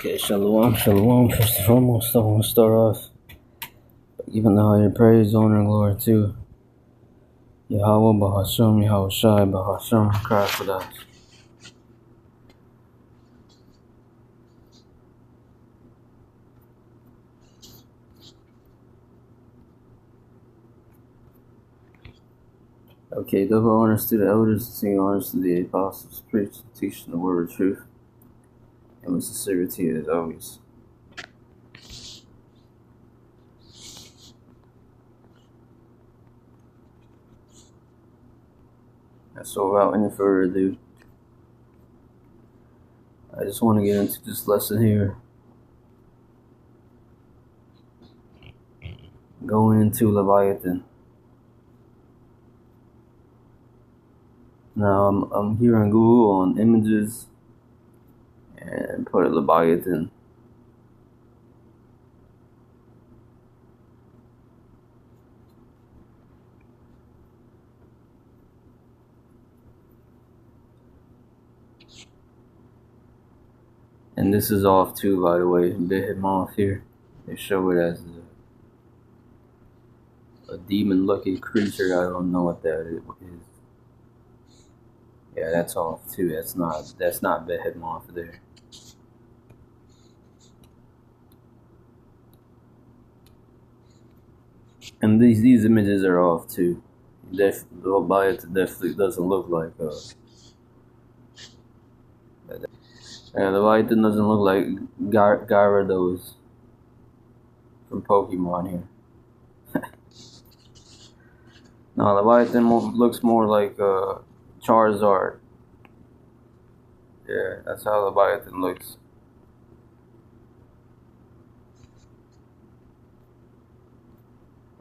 Okay, shalom, shalom. First and foremost, I want to start off by giving the higher praise, honor, and glory to Yahweh, Bahasham, Yahweh Shai, Bahasham, Christ with us. Okay, double honors to the elders, singing honors to the apostles, preaching, teaching the word of truth, and with sincerity as always. And so without any further ado, I just want to get into this lesson here. Going into Leviathan. Now I'm here on Google on images and put Leviathan. And this is off too, by the way. Behemoth here. They show it as a demon-looking creature. I don't know what that is. Yeah, that's off too. That's not Behemoth there. And these images are off too. Leviathan definitely doesn't look like Leviathan doesn't look like Gyarados from Pokemon here. No, Leviathan looks more like Charizard. Yeah, that's how Leviathan looks.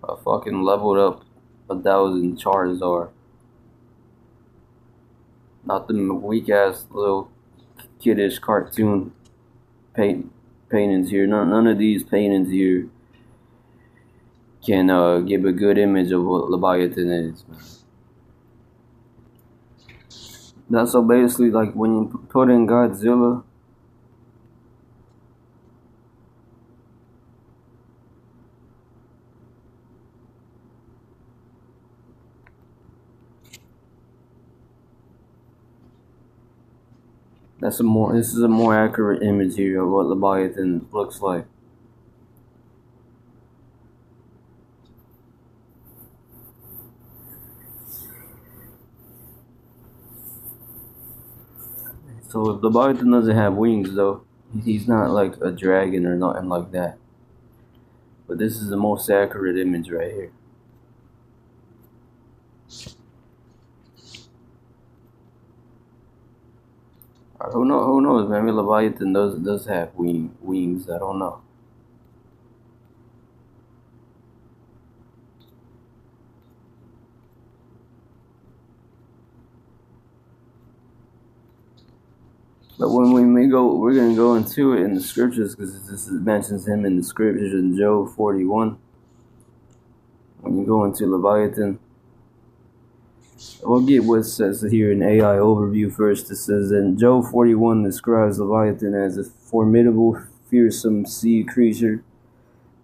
I fucking leveled up 1,000 Charizard. Not the weak ass little kiddish cartoon paintings here. None of these paintings here can give a good image of what Leviathan is, man. That's so basically like when you put in Godzilla. This is a more accurate image here of what Leviathan looks like. So if Leviathan doesn't have wings though, he's not like a dragon or nothing like that. But this is the most accurate image right here. Who knows? Maybe Leviathan does have wings. I don't know. But when we're gonna go into it in the scriptures because this mentions him in the scriptures in Job 41. When you go into Leviathan, we'll get what it says here in AI overview first. It says in Job 41 describes Leviathan as a formidable, fearsome sea creature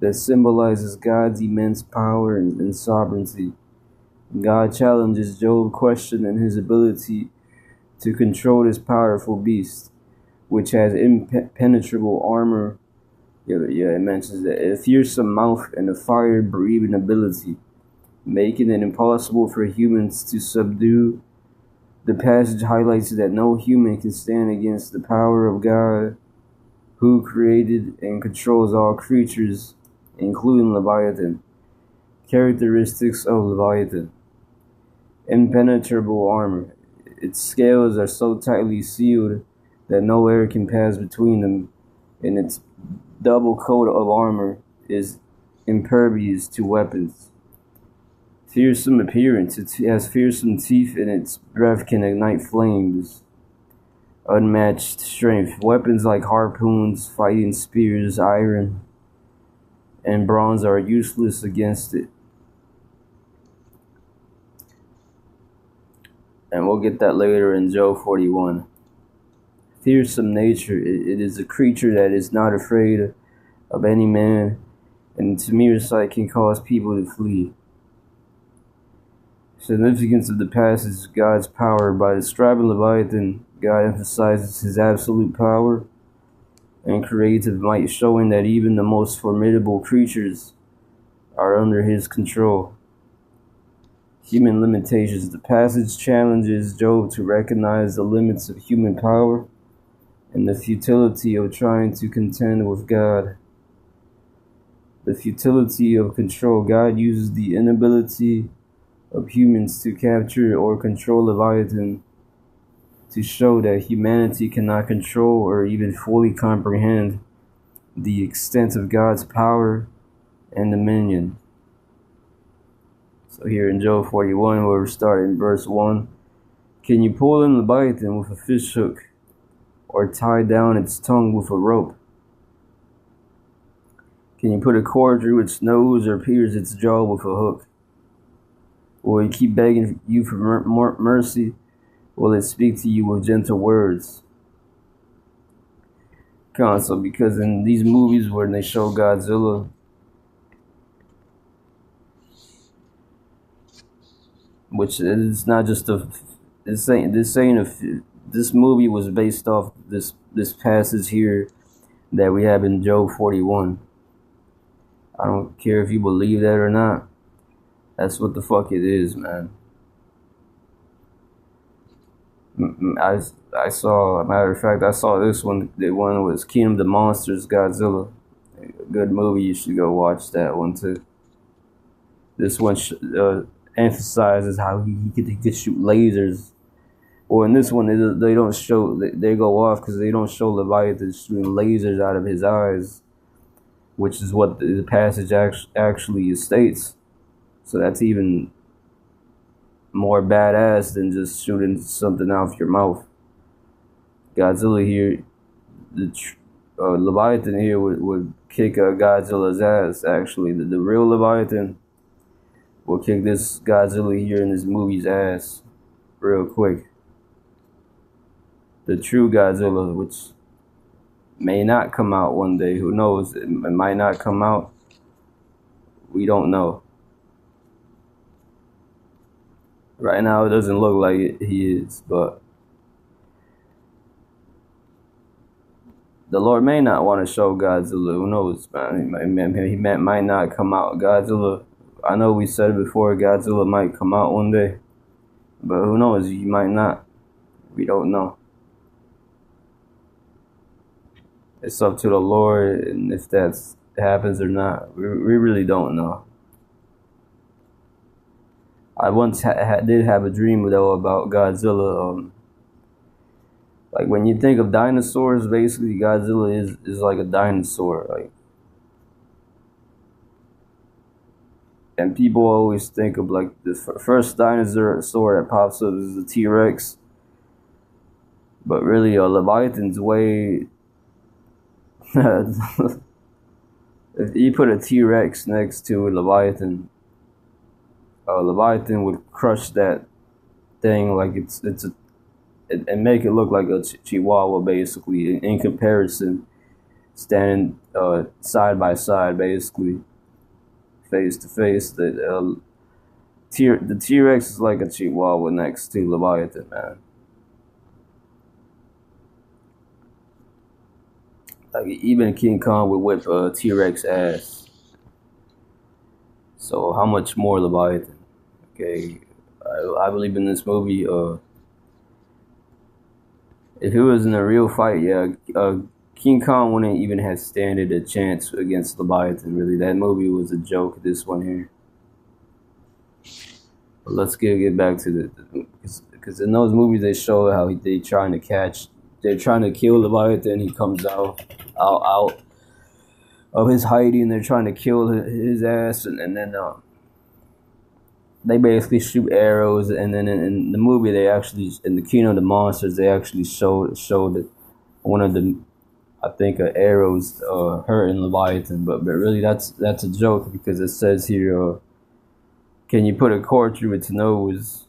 that symbolizes God's immense power and sovereignty. God challenges Job, questioning his ability to control this powerful beast, which has impenetrable armor. Yeah, it mentions that a fearsome mouth and a fire-breathing ability, making it impossible for humans to subdue. The passage highlights that no human can stand against the power of God, who created and controls all creatures, including Leviathan. Characteristics of Leviathan: impenetrable armor. Its scales are so tightly sealed that no air can pass between them, and its double coat of armor is impervious to weapons. Fearsome appearance. It has fearsome teeth, and its breath can ignite flames. Unmatched strength. Weapons like harpoons, fighting spears, iron, and bronze are useless against it. And we'll get that later in Job 41. fearsome nature. It is a creature that is not afraid of any man, and its mere sight can cause people to flee. Significance of the passage is God's power. By describing Leviathan, God emphasizes his absolute power and creative might, showing that even the most formidable creatures are under his control. Human limitations. The passage challenges Job to recognize the limits of human power and the futility of trying to contend with God. The futility of control. God uses the inability of humans to capture or control Leviathan to show that humanity cannot control or even fully comprehend the extent of God's power and dominion. So here in Job 41, where we're starting verse 1, can you pull in Leviathan with a fish hook or tie down its tongue with a rope? Can you put a cord through its nose or pierce its jaw with a hook? Will it keep begging you for mercy? Will it speak to you with gentle words? So because in these movies when they show Godzilla, which is not just this movie was based off this passage here that we have in Job 41. I don't care if you believe that or not. That's what the fuck it is, man. I saw, matter of fact, I saw this one. The one was Kingdom of the Monsters, Godzilla. A good movie. You should go watch that one too. This one emphasizes how he could shoot lasers. Or in this one, they don't show. They go off because they don't show Leviathan shooting lasers out of his eyes, which is what the passage actually states. So that's even more badass than just shooting something out of your mouth. Godzilla here, Leviathan here would kick Godzilla's ass. Actually, the real Leviathan will kick this Godzilla here in this movie's ass real quick. The true Godzilla, which may not come out one day. Who knows? It might not come out. We don't know. Right now, it doesn't look like he is, but the Lord may not want to show Godzilla. Who knows, man? He might not come out. Godzilla, I know we said it before, Godzilla might come out one day, but who knows? He might not. We don't know. It's up to the Lord, and if that happens or not, we really don't know. I once did have a dream though about Godzilla. Like when you think of dinosaurs, basically Godzilla is like a dinosaur. Like, and people always think of like the first dinosaur that pops up is the T-Rex, but really Leviathan's way. If you put a T-Rex next to a Leviathan, Leviathan would crush that thing like and make it look like a chihuahua, basically, in comparison, standing side by side, basically, face to face. The T-Rex is like a chihuahua next to Leviathan, man. Like even King Kong would whip a T-Rex ass. So how much more Leviathan? Okay, I believe in this movie. If it was in a real fight, yeah, King Kong wouldn't even have standed a chance against Leviathan. Really, that movie was a joke. This one here. But let's get back to because in those movies they show how they're trying to kill Leviathan. He comes out of his hiding, and they're trying to kill his ass, and then they basically shoot arrows, and then in the movie they actually, in the Kingdom of the Monsters, they actually showed that one of the, I think, arrows hurting Leviathan, but really that's a joke because it says here, can you put a cord through its nose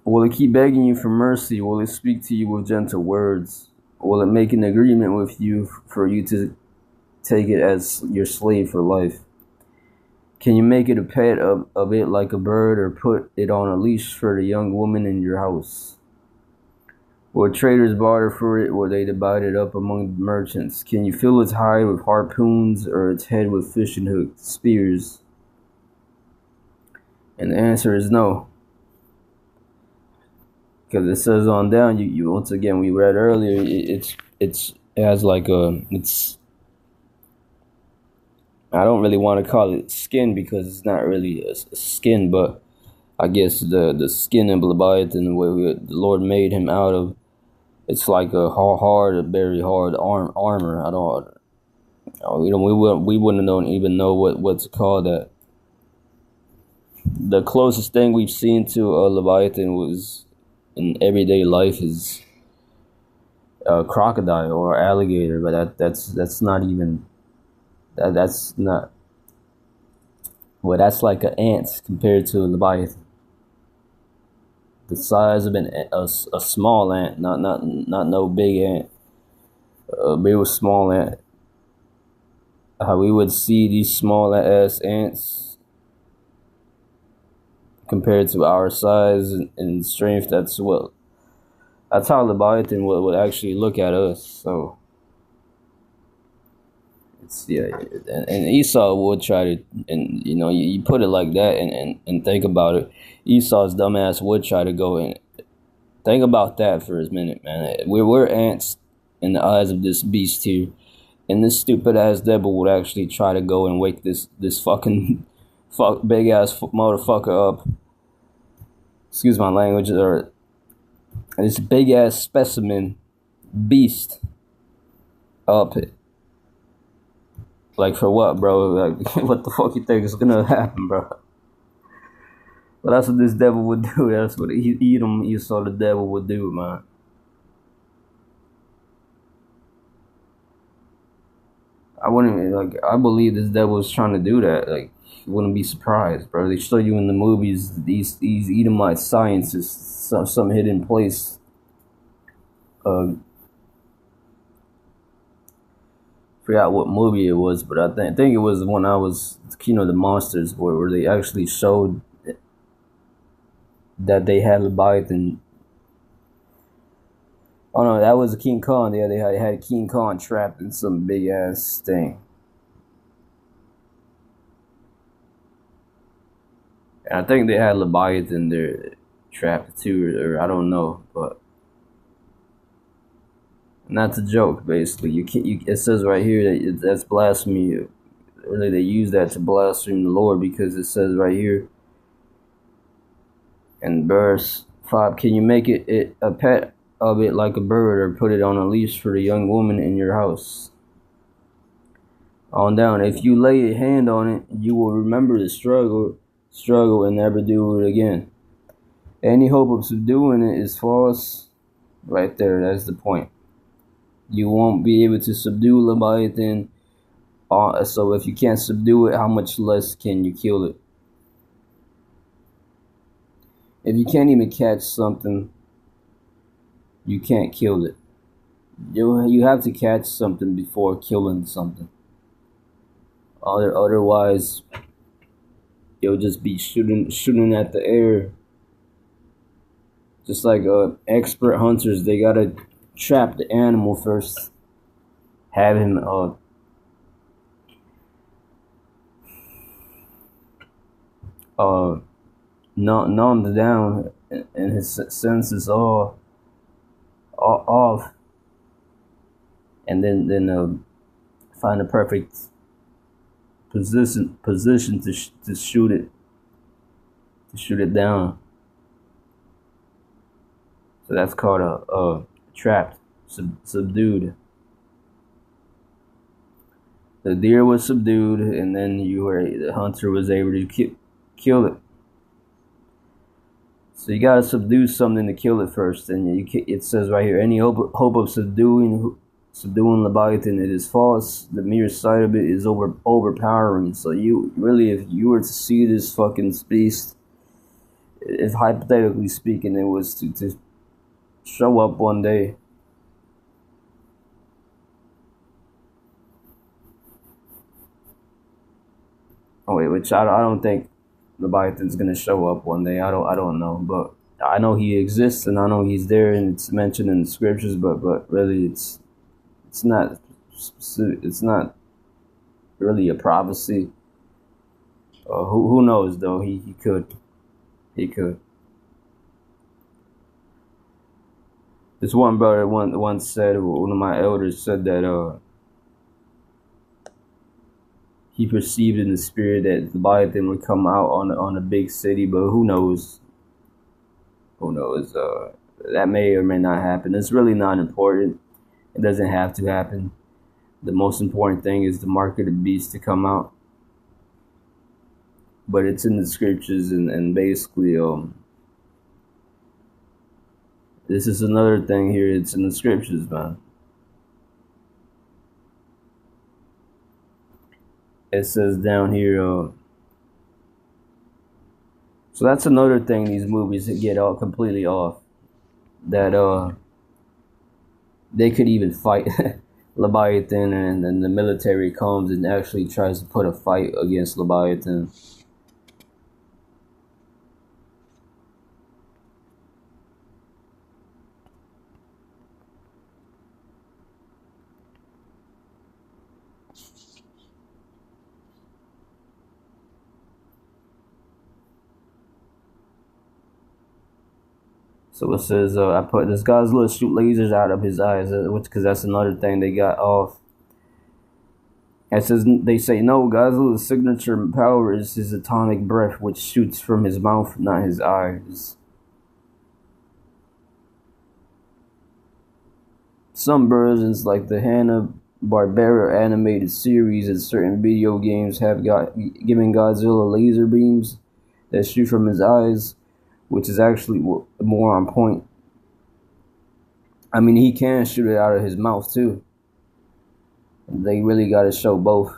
Will it keep begging you for mercy? Will it speak to you with gentle words? Will it make an agreement with you for you to take it as your slave for life? Can you make it a pet of it like a bird, or put it on a leash for the young woman in your house? Will traders barter for it? Will they divide it up among merchants? Can you fill its hide with harpoons, or its head with fishing hooks, spears? And the answer is no. Because it says on down, you once again, we read earlier, it has like I don't really want to call it skin, because it's not really a skin, but I guess the skin of Leviathan, where the Lord made him out of, it's like a very hard armor. We wouldn't even know what to call that. The closest thing we've seen to a Leviathan was in everyday life is a crocodile or alligator, but that's not even that's not well. That's like an ant compared to a Leviathan. The size of a small ant, not no big ant. But it was small ant. How we would see these small ass ants compared to our size and strength. That's how Leviathan would actually look at us. So it's and Esau would try to, and you put it like that and think about it. Esau's dumbass would try to go and think about that for a minute, man. We're ants in the eyes of this beast here, and this stupid ass devil would actually try to go and wake this fucking big ass motherfucker up. Excuse my language, or this big ass specimen beast up. Like for what, bro? Like what the fuck you think is gonna happen, bro? But that's what this devil would do. That's what Edom, Esau, the devil would do, man. I believe this devil is trying to do that. Like, you wouldn't be surprised, bro. They show you in the movies these Edomite scientists, some hidden place. Forgot what movie it was, but I think it was when I was the Monsters, where they actually showed that they had Leviathan. Oh no, that was King Kong. Yeah, they had King Kong trapped in some big ass thing. And I think they had Leviathan there trapped too, or I don't know, but not to joke. Basically, it says right here that that's blasphemy. Really, they use that to blaspheme the Lord, because it says right here in verse 5, can you make it a pet of it like a bird, or put it on a leash for the young woman in your house? On down, if you lay a hand on it, you will remember the struggle and never do it again. Any hope of subduing it is false. Right there, that's the point. You won't be able to subdue Leviathan. So if you can't subdue it, how much less can you kill it? If you can't even catch something, you can't kill it. You have to catch something before killing something. Otherwise, you'll just be shooting at the air. Just like expert hunters, they gotta trap the animal first, have him numbed down, and his senses all off, and then find a perfect position to shoot it down. So that's called a trapped, subdued. The deer was subdued, and then the hunter was able to kill it. So you gotta subdue something to kill it first, and it says right here, any hope of subduing Leviathan, it is false. The mere sight of it is overpowering. So you really, if you were to see this fucking beast, if hypothetically speaking, it was to show up one day. Oh wait, which I don't think Leviathan's gonna show up one day. I don't know, but I know he exists and I know he's there and it's mentioned in the scriptures. But really, it's not it's not really a prophecy. Who knows though? He could. This one brother once said, one of my elders said that he perceived in the spirit that the Leviathan would come out on a big city, but who knows? Who knows? That may or may not happen. It's really not important. It doesn't have to happen. The most important thing is the mark of the beast to come out. But it's in the scriptures, and basically, this is another thing here. It's in the scriptures, man. It says down here, so that's another thing these movies get all completely off. That they could even fight Leviathan, and then the military comes and actually tries to put a fight against Leviathan. So it says, I put this Godzilla shoot lasers out of his eyes, because that's another thing they got off. It says, they say, no, Godzilla's signature power is his atomic breath, which shoots from his mouth, not his eyes. Some versions, like the Hanna-Barbera animated series and certain video games, have given Godzilla laser beams that shoot from his eyes, which is actually more on point. I mean, he can shoot it out of his mouth too. They really got to show both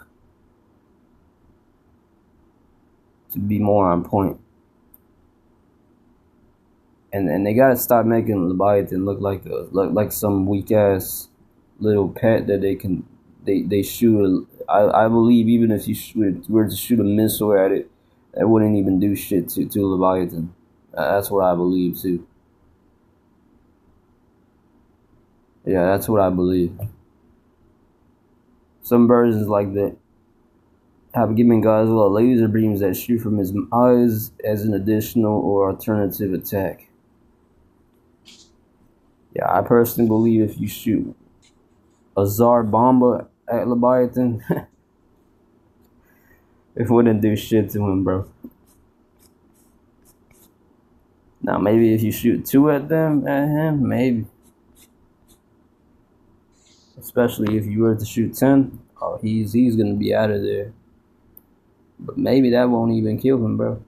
to be more on point. And they got to stop making Leviathan look like some weak ass little pet that they shoot. I believe even if you were to shoot a missile at it, that wouldn't even do shit to Leviathan. That's what I believe too. Yeah, that's what I believe. Some versions like that have given Godzilla laser beams that shoot from his eyes as an additional or alternative attack. Yeah, I personally believe if you shoot a Tsar Bomba at Leviathan, it wouldn't do shit to him, bro. Now, maybe if you shoot two at him, maybe. Especially if you were to shoot 10, oh, he's gonna be out of there. But maybe that won't even kill him, bro.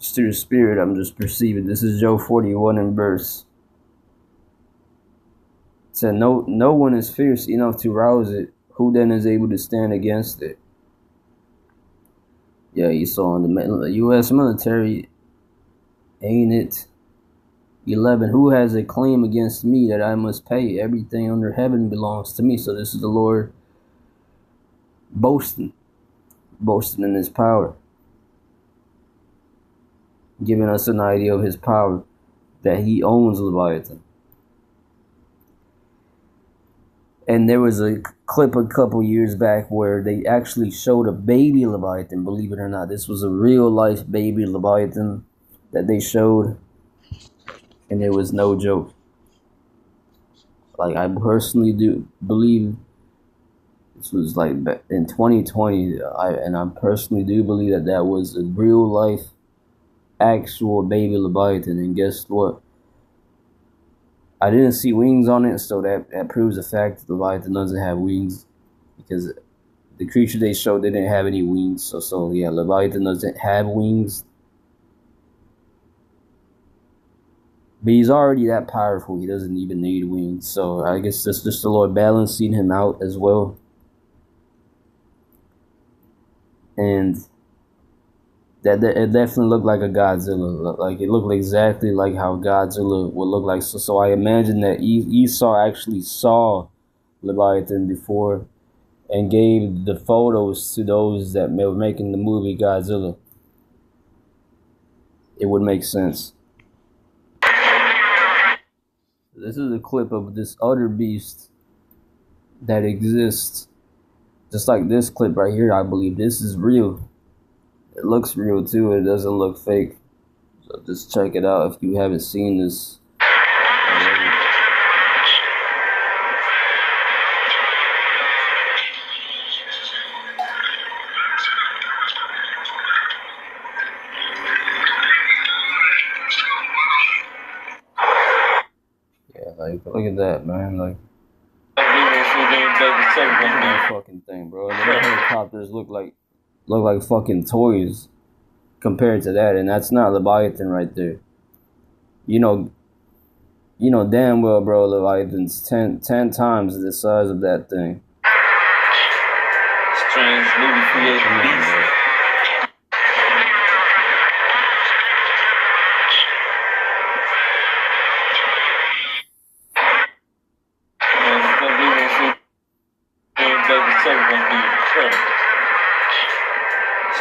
Just through the spirit, I'm just perceiving. This is Job 41 in verse. It said, no one is fierce enough to rouse it. Who then is able to stand against it? Yeah, you saw in the U.S. military, ain't it? 11. Who has a claim against me that I must pay? Everything under heaven belongs to me. So this is the Lord boasting in his power, giving us an idea of his power, that he owns Leviathan. And there was a clip a couple years back where they actually showed a baby Leviathan, believe it or not. This was a real life baby Leviathan that they showed, and it was no joke. Like, I personally do believe this was like in 2020, and I personally do believe that was a real life, actual baby Leviathan. And guess what? I didn't see wings on it, so that proves the fact that Leviathan doesn't have wings, because the creature they showed didn't have any wings. So yeah, Leviathan doesn't have wings. But he's already that powerful. He doesn't even need wings. So I guess that's just the Lord balancing him out as well. And That it definitely looked like a Godzilla. Like it looked exactly like how Godzilla would look like. So I imagine that Esau actually saw Leviathan before and gave the photos to those that were making the movie Godzilla. It would make sense. This is a clip of this other beast that exists, just like this clip right here. I believe this is real. It looks real too. It doesn't look fake. So just check it out if you haven't seen this already. Yeah, like look at that, man. Like that fucking thing, bro. And the helicopters look like fucking toys compared to that, and that's not Leviathan right there. You know damn well, bro, Leviathan's 10 times the size of that thing. Strange movie created beast.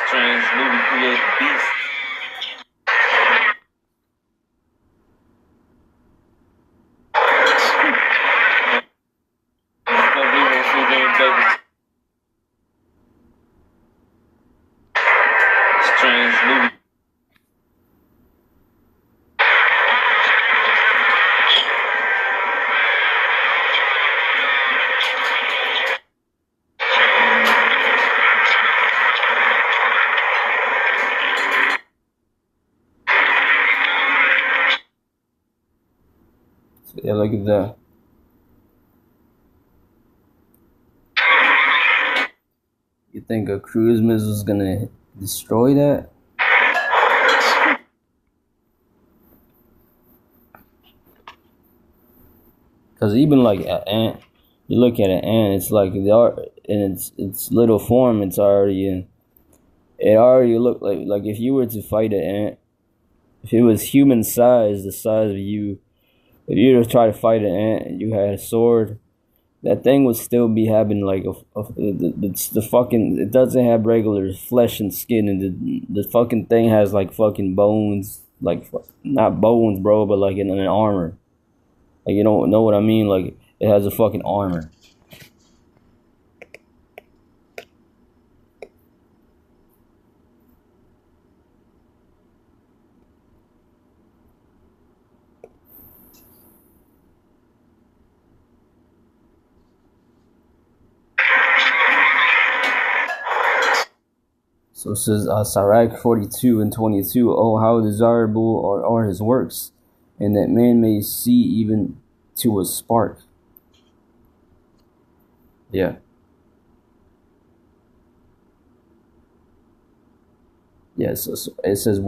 Strange movie created beast. Strange movie. So yeah, look at that. You think a cruise missile is gonna destroy that? Because even like an ant, you look at an ant, it's like the art in its little form. It's already in. It already looked like if you were to fight an ant, if it was human size, the size of you, if you were to try to fight an ant and you had a sword, that thing would still be having like the fucking. It doesn't have regular flesh and skin, and the fucking thing has like fucking bones, like not bones, bro, but like in an armor. Like you don't know what I mean? Like it has a fucking armor. So it says Sirach 42 and 22. Oh, how desirable are his works, and that man may see even to a spark. Yeah. Yeah, so it says,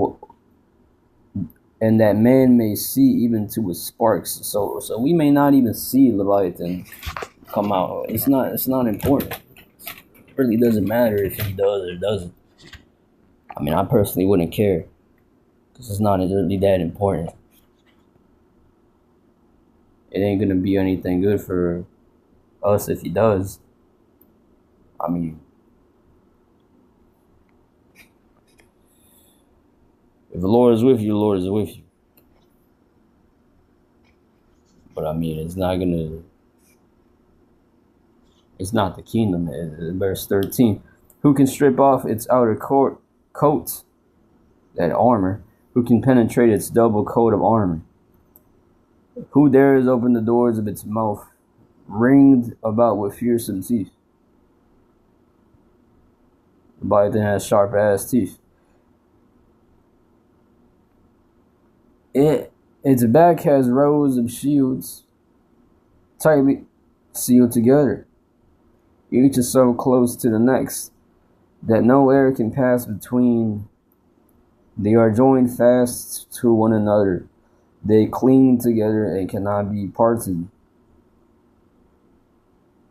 and that man may see even to a spark. So we may not even see Leviathan come out. It's not important. It really doesn't matter if he does or doesn't. I mean, I personally wouldn't care, because it's not really that important. It ain't gonna be anything good for us if he does. I mean, if the Lord is with you, the Lord is with you. But I mean, it's not the kingdom. Verse 13. Who can strip off its outer coat, that armor? Who can penetrate its double coat of armor? Who dares open the doors of its mouth, ringed about with fearsome teeth? The Leviathan has sharp ass teeth. Its back has rows of shields, tightly sealed together. Each is so close to the next that no air can pass between. They are joined fast to one another. They cling together and cannot be parted.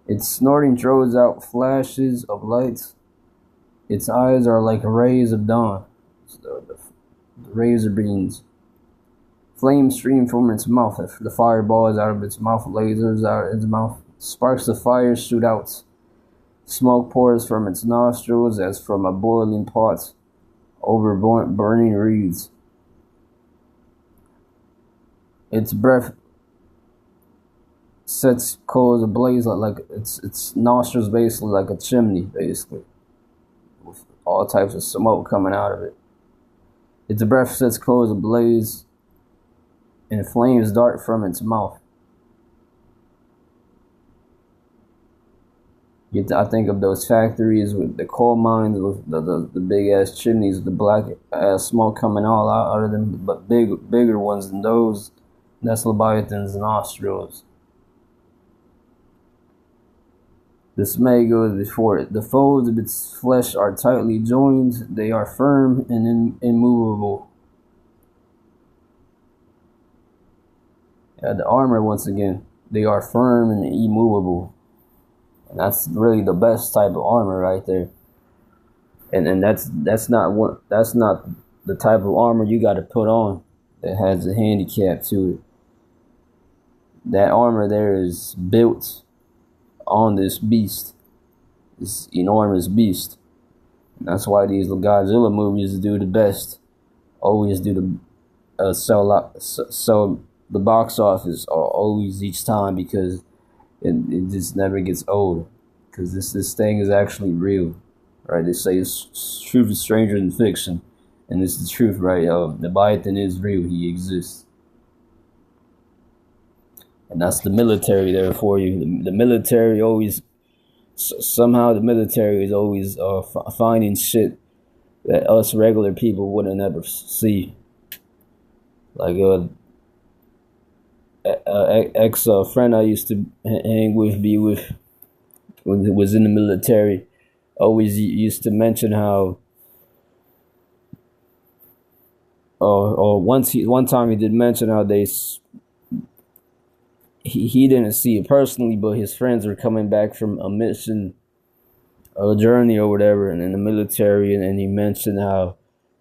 Its snorting throws out flashes of light. Its eyes are like rays of dawn. The razor beams. Flames stream from its mouth. The fireball is out of its mouth. Lasers out of its mouth. Sparks of fire shoot out. Smoke pours from its nostrils as from a boiling pot over burning reeds. Its breath sets coals ablaze like its nostrils basically like a chimney, basically, with all types of smoke coming out of it. Its breath sets coals ablaze, and flames dart from its mouth. I think of those factories with the coal mines with the big ass chimneys, with the black ass smoke coming all out of them, but bigger ones than those. That's Leviathan's nostrils. Dismay goes before it. The folds of its flesh are tightly joined. They are firm and immovable. The armor, once again, they are firm and immovable. And that's really the best type of armor right there. And that's not the type of armor you got to put on that has a handicap to it. That armor there is built on this beast, this enormous beast. And that's why these Godzilla movies do the best. Always do the sell the box office always each time, because it just never gets old, because this thing is actually real, right? They say truth is stranger than fiction, and it's the truth, right? The Leviathan is real. He exists, and that's the military there for you. The military always somehow the military is always finding shit that us regular people wouldn't ever see, like ex friend I used to hang with, be with, when he was in the military, always used to mention how one time he did mention how he didn't see it personally, but his friends were coming back from a mission, a journey or whatever, and in the military, and he mentioned how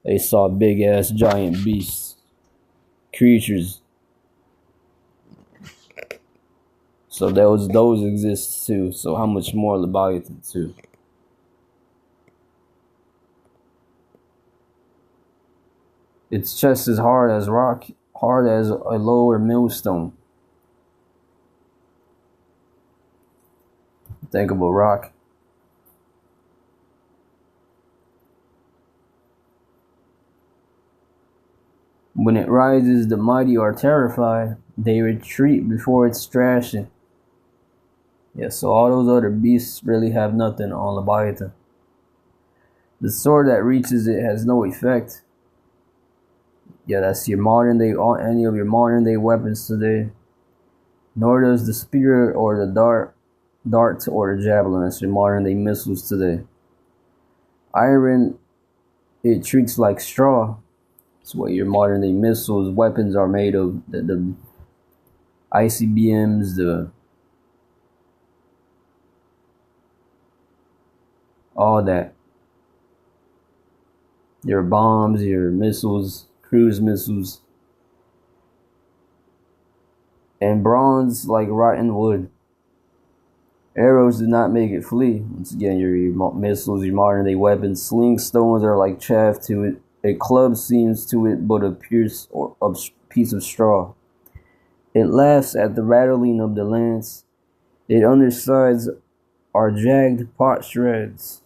they saw big ass giant beasts, creatures. So those exist too. So how much more Leviathan too? Its chest is hard as rock, hard as a lower millstone. Think of a rock. When it rises, the mighty are terrified. They retreat before its thrashing. Yeah, so all those other beasts really have nothing on Leviathan. The sword that reaches it has no effect. Yeah, that's your modern day, any of your modern day weapons today. Nor does the spear or the dart or the javelin. That's your modern day missiles today. Iron, it treats like straw. That's what your modern day missiles, weapons are made of. The ICBMs, all that. Your bombs, your missiles, cruise missiles. And bronze like rotten wood. Arrows do not make it flee. Once again, your missiles, your modern day weapons. Sling stones are like chaff to it. A club seems to it but a piece of straw. It laughs at the rattling of the lance. Its undersides are jagged pot shreds.